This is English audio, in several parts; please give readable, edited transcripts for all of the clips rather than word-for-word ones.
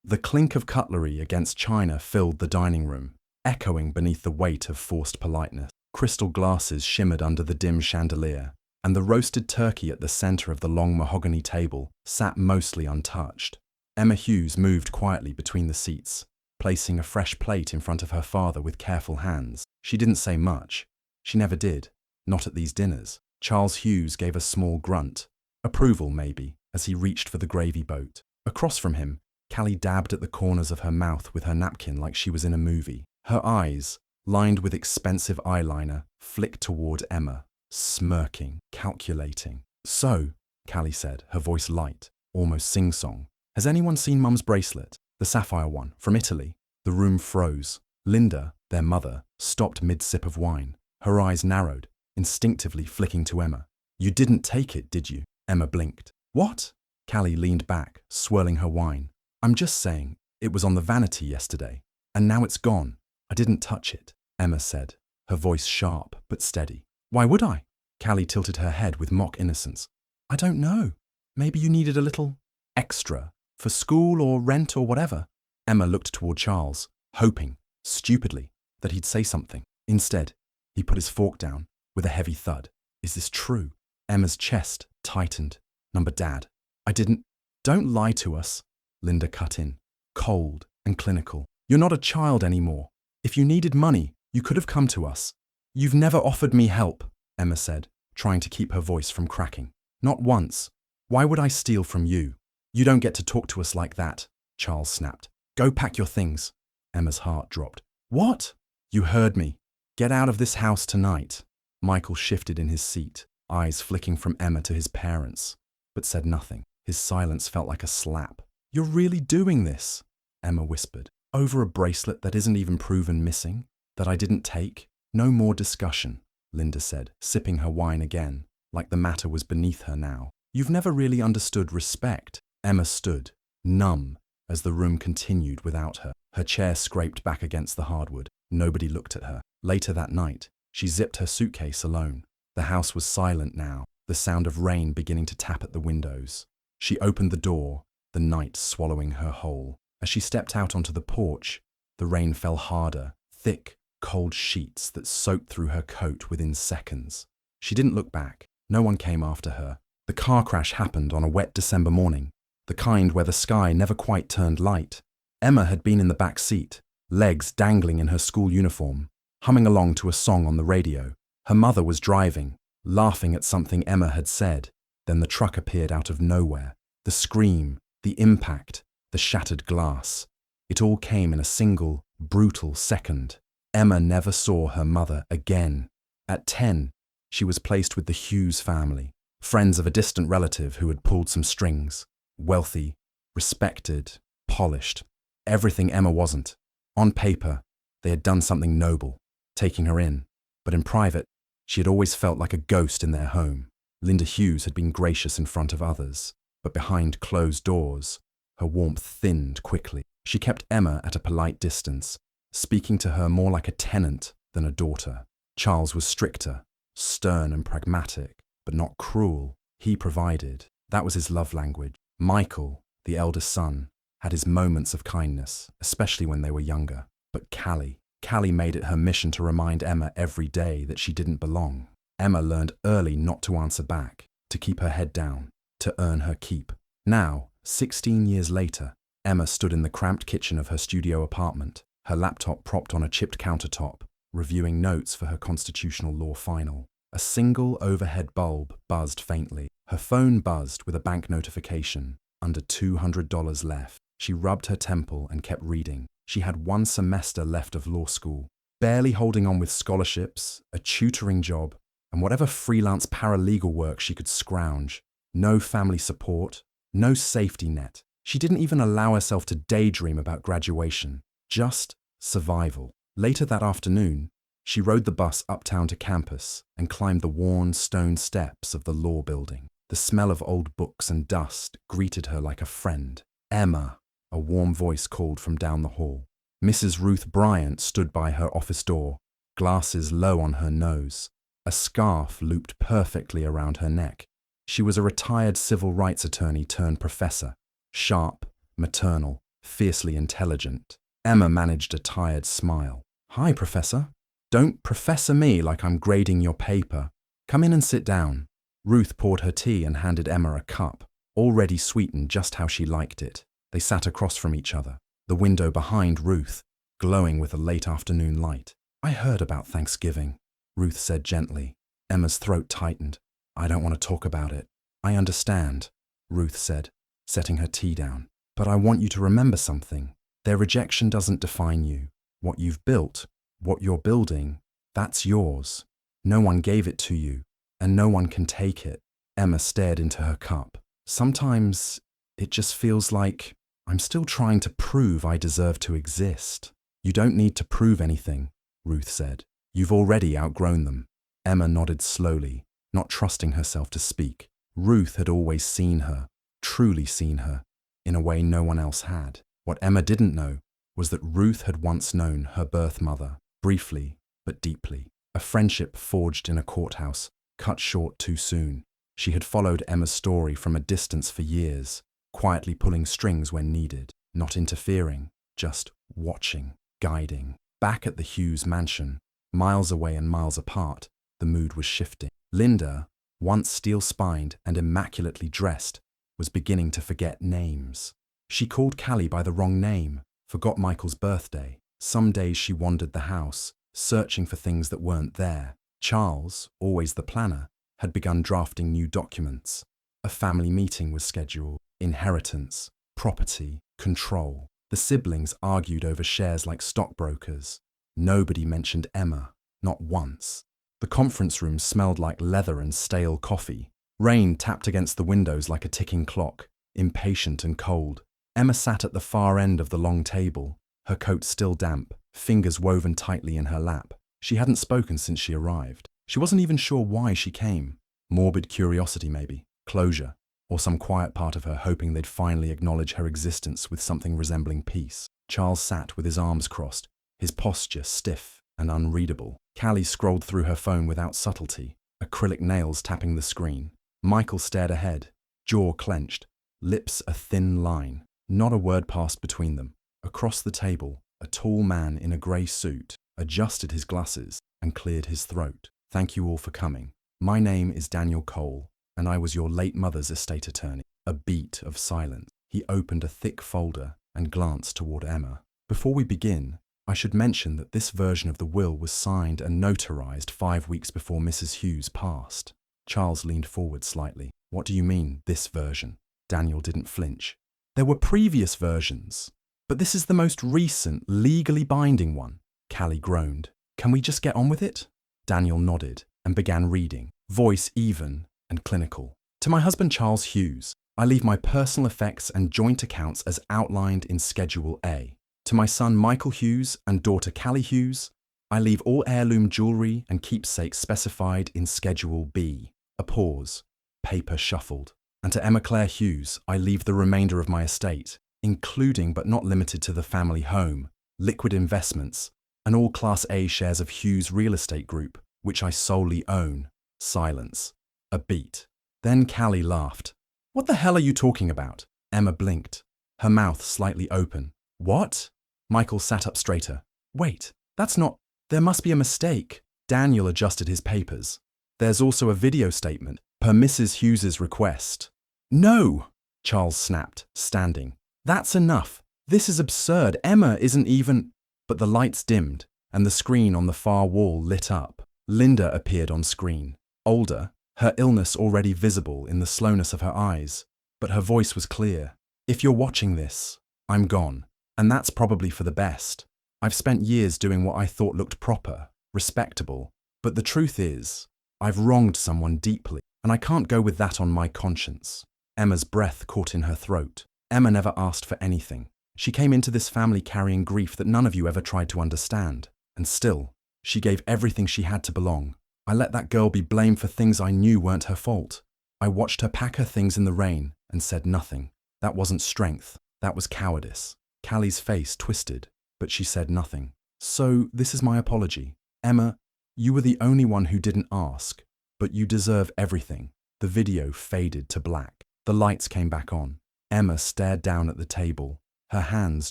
The clink of cutlery against china filled the dining room, echoing beneath the weight of forced politeness. Crystal glasses shimmered under the dim chandelier, and the roasted turkey at the center of the long mahogany table sat mostly untouched. Emma Hughes moved quietly between the seats, placing a fresh plate in front of her father with careful hands. She didn't say much. She never did, not at these dinners. Charles Hughes gave a small grunt, approval maybe, as he reached for the gravy boat. Across from him, Callie dabbed at the corners of her mouth with her napkin like she was in a movie. Her eyes, lined with expensive eyeliner, flicked toward Emma, smirking, calculating. "So," Callie said, her voice light, almost sing-song, "has anyone seen Mum's bracelet? The sapphire one, from Italy?" The room froze. Linda, their mother, stopped mid-sip of wine. Her eyes narrowed, instinctively flicking to Emma. "You didn't take it, did you?" Emma blinked. "What?" Callie leaned back, swirling her wine. "I'm just saying, it was on the vanity yesterday, and now it's gone. I didn't touch it," Emma said, her voice sharp but steady. "Why would I?" Callie tilted her head with mock innocence. "I don't know. Maybe you needed a little extra for school or rent or whatever." Emma looked toward Charles, hoping, stupidly, that he'd say something. Instead, he put his fork down with a heavy thud. "Is this true?" Emma's chest tightened. "Number Dad, I didn't—" "Don't lie to us," Linda cut in, cold and clinical. "You're not a child anymore. If you needed money, you could have come to us." "You've never offered me help," Emma said, trying to keep her voice from cracking. "Not once. Why would I steal from you?" "You don't get to talk to us like that," Charles snapped. "Go pack your things." Emma's heart dropped. "What?" "You heard me. Get out of this house tonight." Michael shifted in his seat, eyes flicking from Emma to his parents, but said nothing. His silence felt like a slap. "You're really doing this?" Emma whispered. "Over a bracelet that isn't even proven missing? That I didn't take?" "No more discussion," Linda said, sipping her wine again, like the matter was beneath her now. "You've never really understood respect." Emma stood, numb, as the room continued without her. Her chair scraped back against the hardwood. Nobody looked at her. Later that night, she zipped her suitcase alone. The house was silent now, the sound of rain beginning to tap at the windows. She opened the door, the night swallowing her whole. As she stepped out onto the porch, the rain fell harder, thick, cold sheets that soaked through her coat within seconds. She didn't look back. No one came after her. The car crash happened on a wet December morning, the kind where the sky never quite turned light. Emma had been in the back seat, legs dangling in her school uniform, humming along to a song on the radio. Her mother was driving, laughing at something Emma had said. Then the truck appeared out of nowhere. The scream, the impact, the shattered glass. It all came in a single, brutal second. Emma never saw her mother again. At 10, she was placed with the Hughes family, friends of a distant relative who had pulled some strings. Wealthy, respected, polished. Everything Emma wasn't. On paper, they had done something noble, taking her in. But in private, she had always felt like a ghost in their home. Linda Hughes had been gracious in front of others, but behind closed doors, her warmth thinned quickly. She kept Emma at a polite distance, speaking to her more like a tenant than a daughter. Charles was stricter, stern and pragmatic, but not cruel. He provided. That was his love language. Michael, the eldest son, had his moments of kindness, especially when they were younger. But Callie made it her mission to remind Emma every day that she didn't belong. Emma learned early not to answer back, to keep her head down, to earn her keep. Now, 16 years later, Emma stood in the cramped kitchen of her studio apartment, her laptop propped on a chipped countertop, reviewing notes for her constitutional law final. A single overhead bulb buzzed faintly. Her phone buzzed with a bank notification. Under $200 left. She rubbed her temple and kept reading. She had 1 semester left of law school, barely holding on with scholarships, a tutoring job, and whatever freelance paralegal work she could scrounge. No family support, no safety net. She didn't even allow herself to daydream about graduation, just survival. Later that afternoon, she rode the bus uptown to campus and climbed the worn stone steps of the law building. The smell of old books and dust greeted her like a friend. "Emma," a warm voice called from down the hall. Mrs. Ruth Bryant stood by her office door, glasses low on her nose, a scarf looped perfectly around her neck. She was a retired civil rights attorney turned professor, sharp, maternal, fiercely intelligent. Emma managed a tired smile. "Hi, Professor. Don't professor me like I'm grading your paper. Come in and sit down." Ruth poured her tea and handed Emma a cup, already sweetened just how she liked it. They sat across from each other, the window behind Ruth, glowing with a late afternoon light. "I heard about Thanksgiving," Ruth said gently. Emma's throat tightened. "I don't want to talk about it." "I understand," Ruth said, setting her tea down. "But I want you to remember something. Their rejection doesn't define you. What you've built, what you're building, that's yours. No one gave it to you, and no one can take it." Emma stared into her cup. "Sometimes it just feels like I'm still trying to prove I deserve to exist." "You don't need to prove anything," Ruth said. "You've already outgrown them." Emma nodded slowly, not trusting herself to speak. Ruth had always seen her, truly seen her, in a way no one else had. What Emma didn't know was that Ruth had once known her birth mother, briefly but deeply. A friendship forged in a courthouse, cut short too soon. She had followed Emma's story from a distance for years, quietly pulling strings when needed, not interfering, just watching, guiding. Back at the Hughes mansion, miles away and miles apart, the mood was shifting. Linda, once steel-spined and immaculately dressed, was beginning to forget names. She called Callie by the wrong name, forgot Michael's birthday. Some days she wandered the house, searching for things that weren't there. Charles, always the planner, had begun drafting new documents. A family meeting was scheduled. Inheritance, property, control. The siblings argued over shares like stockbrokers. Nobody mentioned Emma, not once. The conference room smelled like leather and stale coffee. Rain tapped against the windows like a ticking clock, impatient and cold. Emma sat at the far end of the long table, her coat still damp, fingers woven tightly in her lap. She hadn't spoken since she arrived. She wasn't even sure why she came. Morbid curiosity, maybe. Closure. Or some quiet part of her hoping they'd finally acknowledge her existence with something resembling peace. Charles sat with his arms crossed, his posture stiff and unreadable. Callie scrolled through her phone without subtlety, acrylic nails tapping the screen. Michael stared ahead, jaw clenched, lips a thin line. Not a word passed between them. Across the table, a tall man in a grey suit adjusted his glasses and cleared his throat. "Thank you all for coming. My name is Daniel Cole, and I was your late mother's estate attorney." A beat of silence. He opened a thick folder and glanced toward Emma. "Before we begin, I should mention that this version of the will was signed and notarized 5 weeks before Mrs. Hughes passed." Charles leaned forward slightly. "What do you mean, this version?" Daniel didn't flinch. "There were previous versions, but this is the most recent, legally binding one." Callie groaned. "Can we just get on with it?" Daniel nodded and began reading, voice even and clinical. "To my husband Charles Hughes, I leave my personal effects and joint accounts as outlined in Schedule A. To my son Michael Hughes and daughter Callie Hughes, I leave all heirloom jewellery and keepsakes specified in Schedule B." A pause. Paper shuffled. "And to Emma Claire Hughes, I leave the remainder of my estate, including but not limited to the family home, liquid investments, and all Class A shares of Hughes Real Estate Group, which I solely own." Silence. A beat. Then Callie laughed. "What the hell are you talking about?" Emma blinked, her mouth slightly open. "What?" Michael sat up straighter. "Wait, that's not... There must be a mistake." Daniel adjusted his papers. "There's also a video statement, per Mrs. Hughes's request." "No!" Charles snapped, standing. "That's enough. This is absurd. Emma isn't even..." But the lights dimmed, and the screen on the far wall lit up. Linda appeared on screen. Older, her illness already visible in the slowness of her eyes, but her voice was clear. "If you're watching this, I'm gone, and that's probably for the best. I've spent years doing what I thought looked proper, respectable, but the truth is, I've wronged someone deeply, and I can't go with that on my conscience." Emma's breath caught in her throat. Emma never asked for anything. She came into this family carrying grief that none of you ever tried to understand, and still, she gave everything she had to belong. I let that girl be blamed for things I knew weren't her fault. I watched her pack her things in the rain and said nothing. That wasn't strength, that was cowardice. Callie's face twisted, but she said nothing. "So this is my apology. Emma, you were the only one who didn't ask, but you deserve everything." The video faded to black. The lights came back on. Emma stared down at the table, Her hands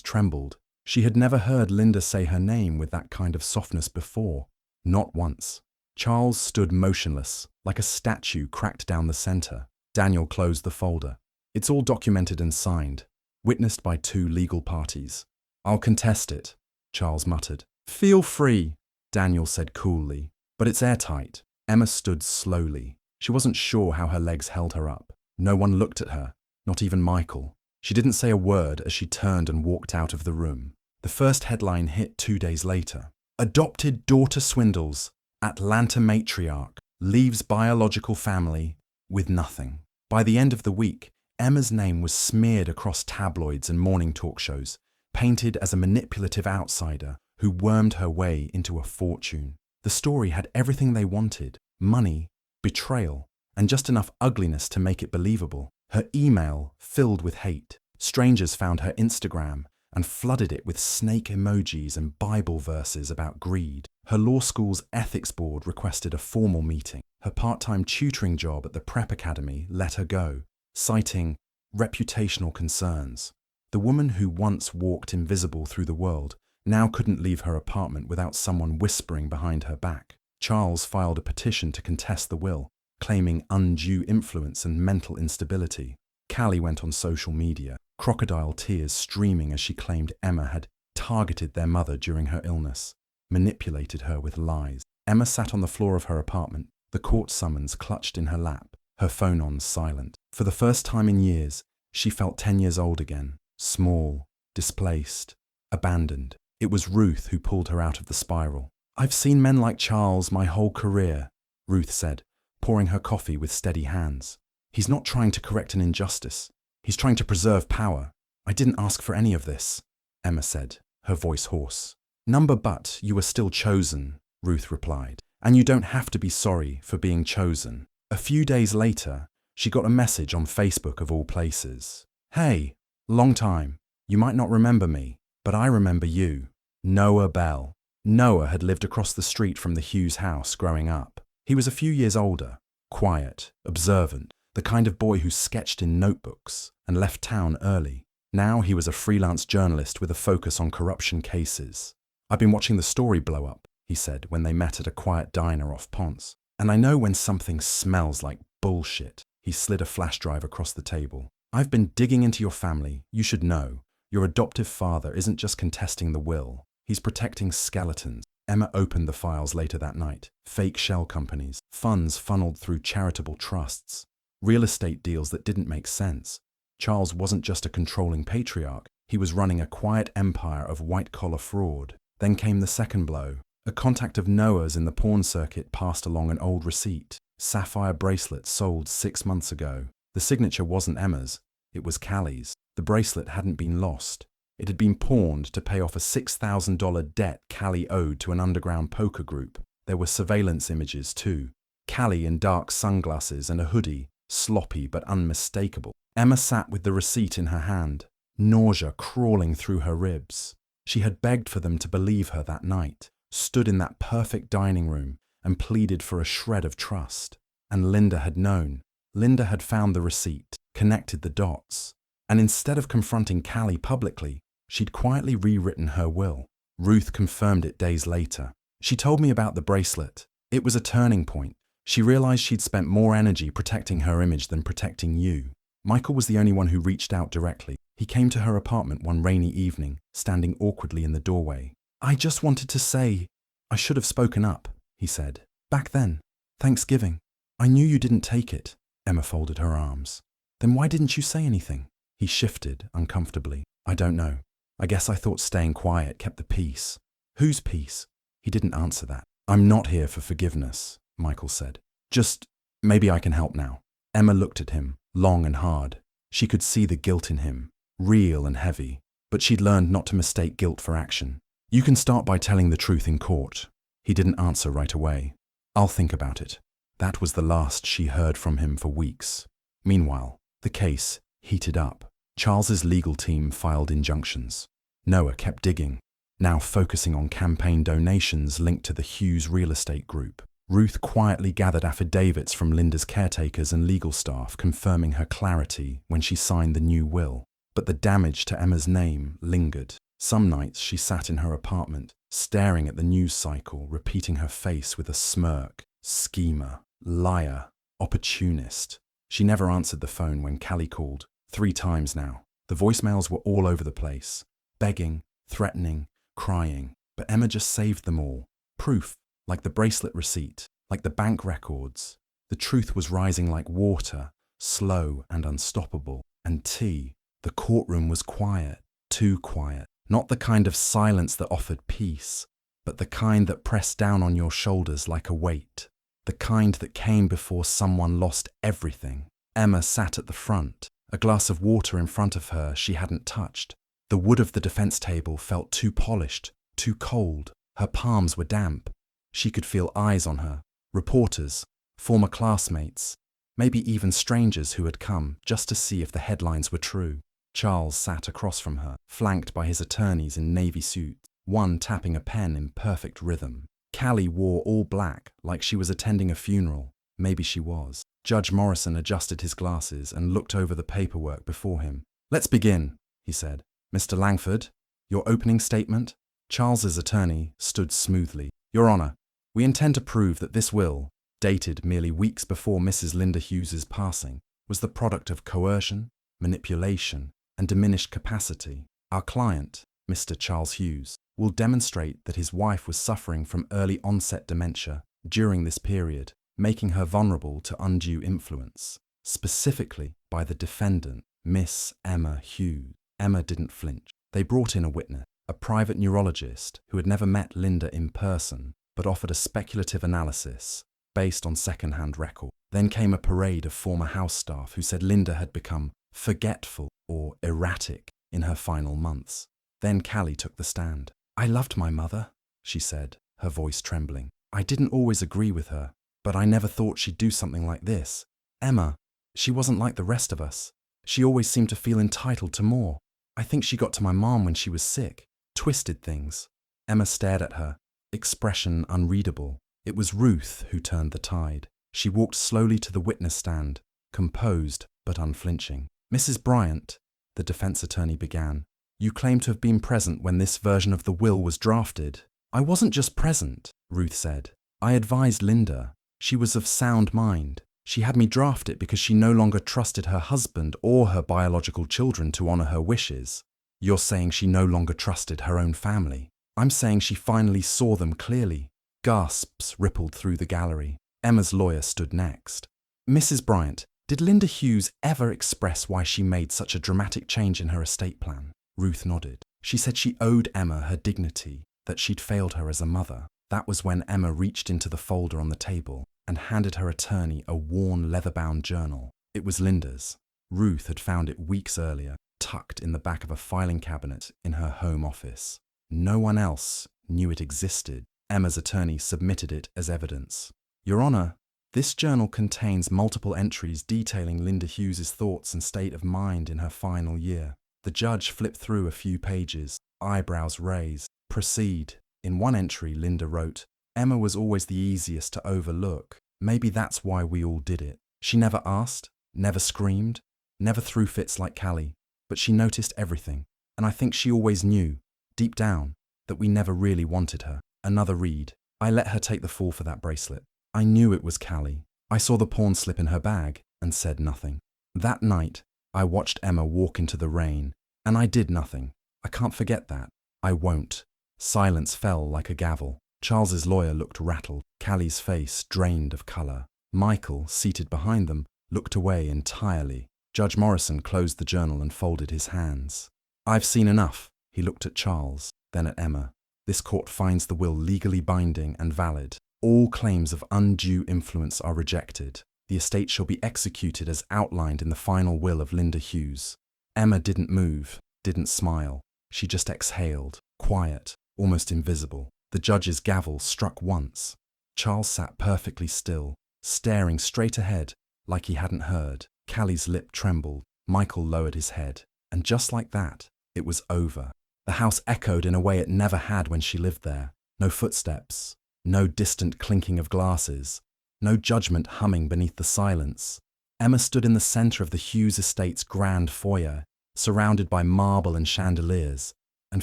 trembled. She had never heard Linda say her name with that kind of softness before. Not once. Charles stood motionless, like a statue cracked down the center. Daniel closed the folder. It's all documented and signed, witnessed by 2 legal parties. I'll contest it, Charles muttered. Feel free, Daniel said coolly, but it's airtight. Emma stood slowly. She wasn't sure how her legs held her up. No one looked at her, not even Michael. She didn't say a word as she turned and walked out of the room. The first headline hit 2 days later. Adopted daughter swindles. Atlanta matriarch leaves biological family with nothing. By the end of the week, Emma's name was smeared across tabloids and morning talk shows, painted as a manipulative outsider who wormed her way into a fortune. The story had everything they wanted: money, betrayal, and just enough ugliness to make it believable. Her email filled with hate. Strangers found her Instagram and flooded it with snake emojis and Bible verses about greed. Her law school's ethics board requested a formal meeting. Her part-time tutoring job at the prep academy let her go, citing reputational concerns. The woman who once walked invisible through the world now couldn't leave her apartment without someone whispering behind her back. Charles filed a petition to contest the will, claiming undue influence and mental instability. Callie went on social media, crocodile tears streaming as she claimed Emma had targeted their mother during her illness, manipulated her with lies. Emma sat on the floor of her apartment, the court summons clutched in her lap, her phone on silent. For the first time in years, she felt 10 years old again, small, displaced, abandoned. It was Ruth who pulled her out of the spiral. I've seen men like Charles my whole career, Ruth said, pouring her coffee with steady hands. He's not trying to correct an injustice. He's trying to preserve power. I didn't ask for any of this, Emma said, her voice hoarse. But you were still chosen, Ruth replied, and you don't have to be sorry for being chosen. A few days later, she got a message on Facebook of all places. Hey, long time. You might not remember me, but I remember you. Noah Bell. Noah had lived across the street from the Hughes house growing up. He was a few years older, quiet, observant, the kind of boy who sketched in notebooks and left town early. Now he was a freelance journalist with a focus on corruption cases. I've been watching the story blow up, he said when they met at a quiet diner off Ponce. And I know when something smells like bullshit. He slid a flash drive across the table. I've been digging into your family. You should know. Your adoptive father isn't just contesting the will. He's protecting skeletons. Emma opened the files later that night. Fake shell companies, funds funneled through charitable trusts, real estate deals that didn't make sense. Charles wasn't just a controlling patriarch. He was running a quiet empire of white-collar fraud. Then came the second blow. A contact of Noah's in the pawn circuit passed along an old receipt. Sapphire bracelet sold 6 months ago. The signature wasn't Emma's. It was Callie's. The bracelet hadn't been lost. It had been pawned to pay off a $6,000 debt Callie owed to an underground poker group. There were surveillance images too. Callie in dark sunglasses and a hoodie, sloppy but unmistakable. Emma sat with the receipt in her hand, nausea crawling through her ribs. She had begged for them to believe her that night, stood in that perfect dining room and pleaded for a shred of trust. And Linda had known. Linda had found the receipt, connected the dots. And instead of confronting Callie publicly, she'd quietly rewritten her will. Ruth confirmed it days later. She told me about the bracelet. It was a turning point. She realized she'd spent more energy protecting her image than protecting you. Michael was the only one who reached out directly. He came to her apartment one rainy evening, standing awkwardly in the doorway. I just wanted to say, I should have spoken up, he said. Back then, Thanksgiving. I knew you didn't take it. Emma folded her arms. Then why didn't you say anything? He shifted uncomfortably. I don't know. I guess I thought staying quiet kept the peace. Whose peace? He didn't answer that. I'm not here for forgiveness, Michael said. Just, maybe I can help now. Emma looked at him, long and hard. She could see the guilt in him, real and heavy, but she'd learned not to mistake guilt for action. You can start by telling the truth in court. He didn't answer right away. I'll think about it. That was the last she heard from him for weeks. Meanwhile, the case heated up. Charles's legal team filed injunctions. Noah kept digging, now focusing on campaign donations linked to the Hughes real estate group. Ruth quietly gathered affidavits from Linda's caretakers and legal staff confirming her clarity when she signed the new will. But the damage to Emma's name lingered. Some nights she sat in her apartment, staring at the news cycle, repeating her face with a smirk. Schemer, liar, opportunist. She never answered the phone when Callie called. 3 times now. The voicemails were all over the place. Begging, threatening, crying. But Emma just saved them all. Proof, like the bracelet receipt, like the bank records. The truth was rising like water, slow and unstoppable. And the courtroom was quiet, too quiet. Not the kind of silence that offered peace, but the kind that pressed down on your shoulders like a weight. The kind that came before someone lost everything. Emma sat at the front, a glass of water in front of her she hadn't touched. The wood of the defense table felt too polished, too cold. Her palms were damp. She could feel eyes on her, reporters, former classmates, maybe even strangers who had come just to see if the headlines were true. Charles sat across from her, flanked by his attorneys in navy suits, one tapping a pen in perfect rhythm. Callie wore all black, like she was attending a funeral. Maybe she was. Judge Morrison adjusted his glasses and looked over the paperwork before him. "Let's begin," he said. "Mr. Langford, your opening statement?" Charles's attorney stood smoothly. "Your Honor, we intend to prove that this will, dated merely weeks before Mrs. Linda Hughes's passing, was the product of coercion, manipulation, and diminished capacity. Our client, Mr. Charles Hughes, will demonstrate that his wife was suffering from early onset dementia during this period, making her vulnerable to undue influence, specifically by the defendant, Miss Emma Hughes." Emma didn't flinch. They brought in a witness, a private neurologist who had never met Linda in person, but offered a speculative analysis based on second-hand record. Then came a parade of former house staff who said Linda had become forgetful or erratic in her final months. Then Callie took the stand. "I loved my mother," she said, her voice trembling. "I didn't always agree with her, but I never thought she'd do something like this. Emma, she wasn't like the rest of us. She always seemed to feel entitled to more. I think she got to my mom when she was sick. Twisted things." Emma stared at her, expression unreadable. It was Ruth who turned the tide. She walked slowly to the witness stand, composed but unflinching. "Mrs. Bryant," the defense attorney began, "you claim to have been present when this version of the will was drafted." "I wasn't just present," Ruth said. "I advised Linda. She was of sound mind. She had me draft it because she no longer trusted her husband or her biological children to honor her wishes." "You're saying she no longer trusted her own family?" "I'm saying she finally saw them clearly." Gasps rippled through the gallery. Emma's lawyer stood next. "Mrs. Bryant, did Linda Hughes ever express why she made such a dramatic change in her estate plan?" Ruth nodded. "She said she owed Emma her dignity, that she'd failed her as a mother." That was when Emma reached into the folder on the table and handed her attorney a worn leather-bound journal. It was Linda's. Ruth had found it weeks earlier, tucked in the back of a filing cabinet in her home office. No one else knew it existed. Emma's attorney submitted it as evidence. "Your Honor, this journal contains multiple entries detailing Linda Hughes's thoughts and state of mind in her final year." The judge flipped through a few pages, eyebrows raised. "Proceed." In one entry, Linda wrote, "Emma was always the easiest to overlook. Maybe that's why we all did it. She never asked, never screamed, never threw fits like Callie, but she noticed everything. And I think she always knew, deep down, that we never really wanted her." Another read. "I let her take the fall for that bracelet. I knew it was Callie. I saw the pawn slip in her bag and said nothing. That night, I watched Emma walk into the rain, and I did nothing. I can't forget that. I won't." Silence fell like a gavel. Charles's lawyer looked rattled, Callie's face drained of colour. Michael, seated behind them, looked away entirely. Judge Morrison closed the journal and folded his hands. "I've seen enough." He looked at Charles, then at Emma. "This court finds the will legally binding and valid. All claims of undue influence are rejected. The estate shall be executed as outlined in the final will of Linda Hughes." Emma didn't move, didn't smile. She just exhaled, quiet, almost invisible. The judge's gavel struck once. Charles sat perfectly still, staring straight ahead, like he hadn't heard. Callie's lip trembled. Michael lowered his head. And just like that, it was over. The house echoed in a way it never had when she lived there. No footsteps, no distant clinking of glasses, no judgment humming beneath the silence. Emma stood in the center of the Hughes estate's grand foyer, surrounded by marble and chandeliers, and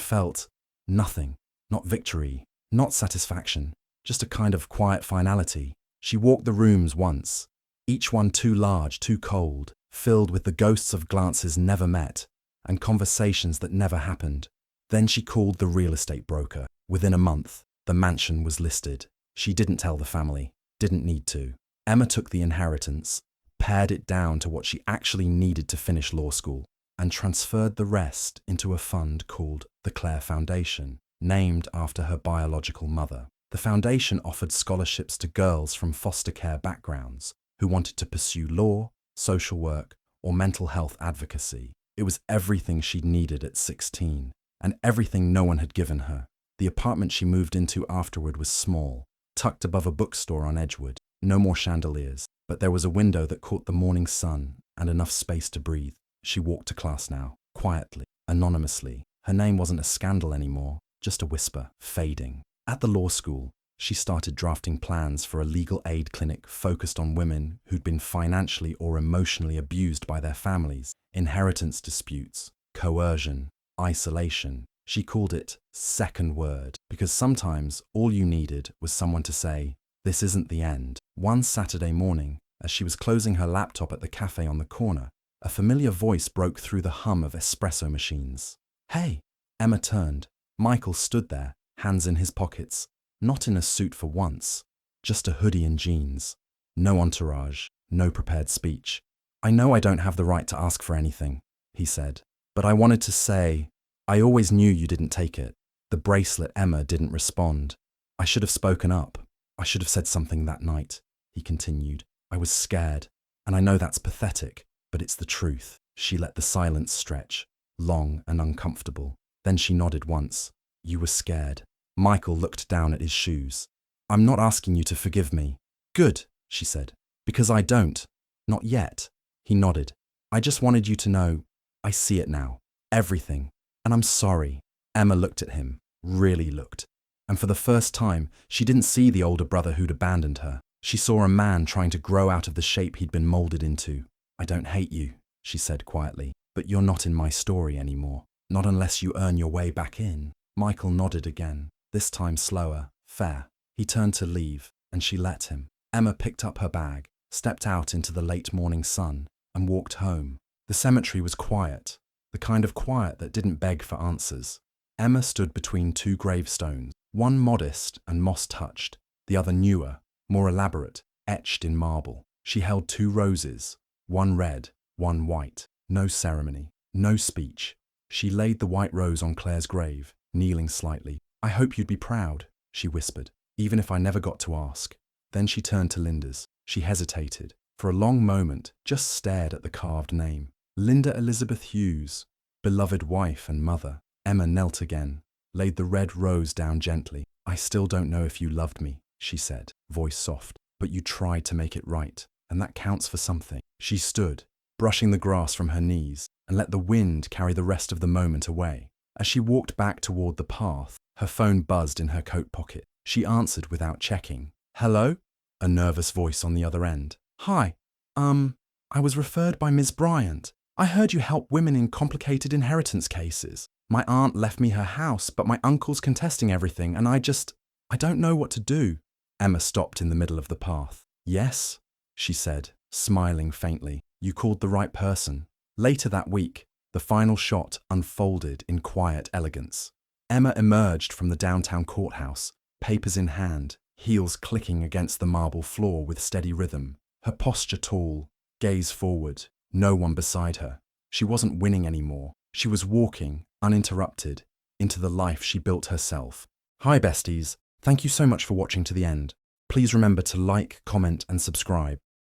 felt nothing, not victory, not satisfaction, just a kind of quiet finality. She walked the rooms once, each one too large, too cold, filled with the ghosts of glances never met and conversations that never happened. Then she called the real estate broker. Within a month, the mansion was listed. She didn't tell the family, didn't need to. Emma took the inheritance, pared it down to what she actually needed to finish law school, and transferred the rest into a fund called the Clare Foundation, named after her biological mother. The foundation offered scholarships to girls from foster care backgrounds who wanted to pursue law, social work, or mental health advocacy. It was everything she'd needed at 16, and everything no one had given her. The apartment she moved into afterward was small, tucked above a bookstore on Edgewood. No more chandeliers, but there was a window that caught the morning sun and enough space to breathe. She walked to class now, quietly, anonymously. Her name wasn't a scandal anymore, just a whisper, fading. At the law school, she started drafting plans for a legal aid clinic focused on women who'd been financially or emotionally abused by their families, inheritance disputes, coercion, isolation. She called it second word because sometimes all you needed was someone to say, "This isn't the end." One Saturday morning, as she was closing her laptop at the cafe on the corner, a familiar voice broke through the hum of espresso machines. "Hey!" Emma turned. Michael stood there, hands in his pockets, not in a suit for once, just a hoodie and jeans. No entourage, no prepared speech. "I know I don't have the right to ask for anything," he said, "but I wanted to say, I always knew you didn't take it." The bracelet. Emma didn't respond. "I should have spoken up. I should have said something that night," he continued. "I was scared, and I know that's pathetic, but it's the truth." She let the silence stretch, long and uncomfortable. Then she nodded once. "You were scared." Michael looked down at his shoes. "I'm not asking you to forgive me." "Good," she said, "because I don't. Not yet." He nodded. "I just wanted you to know, I see it now. Everything. And I'm sorry." Emma looked at him, really looked. And for the first time, she didn't see the older brother who'd abandoned her. She saw a man trying to grow out of the shape he'd been molded into. "I don't hate you," she said quietly, "but you're not in my story anymore. Not unless you earn your way back in." Michael nodded again, this time slower, fair. He turned to leave, and she let him. Emma picked up her bag, stepped out into the late morning sun, and walked home. The cemetery was quiet, the kind of quiet that didn't beg for answers. Emma stood between two gravestones, one modest and moss-touched, the other newer, more elaborate, etched in marble. She held two roses, one red, one white. No ceremony, no speech. She laid the white rose on Claire's grave, kneeling slightly. "I hope you'd be proud," she whispered, "even if I never got to ask." Then she turned to Linda's. She hesitated. For a long moment, just stared at the carved name. Linda Elizabeth Hughes, beloved wife and mother. Emma knelt again, laid the red rose down gently. "I still don't know if you loved me," she said, voice soft, "but you tried to make it right, and that counts for something." She stood, brushing the grass from her knees, and let the wind carry the rest of the moment away. As she walked back toward the path, her phone buzzed in her coat pocket. She answered without checking. "Hello?" A nervous voice on the other end. "Hi. I was referred by Ms. Bryant. I heard you help women in complicated inheritance cases. My aunt left me her house, but my uncle's contesting everything, and I don't know what to do." Emma stopped in the middle of the path. "Yes," she said, smiling faintly. "You called the right person." Later that week, the final shot unfolded in quiet elegance. Emma emerged from the downtown courthouse, papers in hand, heels clicking against the marble floor with steady rhythm. Her posture tall, gaze forward, no one beside her. She wasn't winning anymore. She was walking, uninterrupted, into the life she built herself. Hi besties, thank you so much for watching to the end. Please remember to like, comment and subscribe.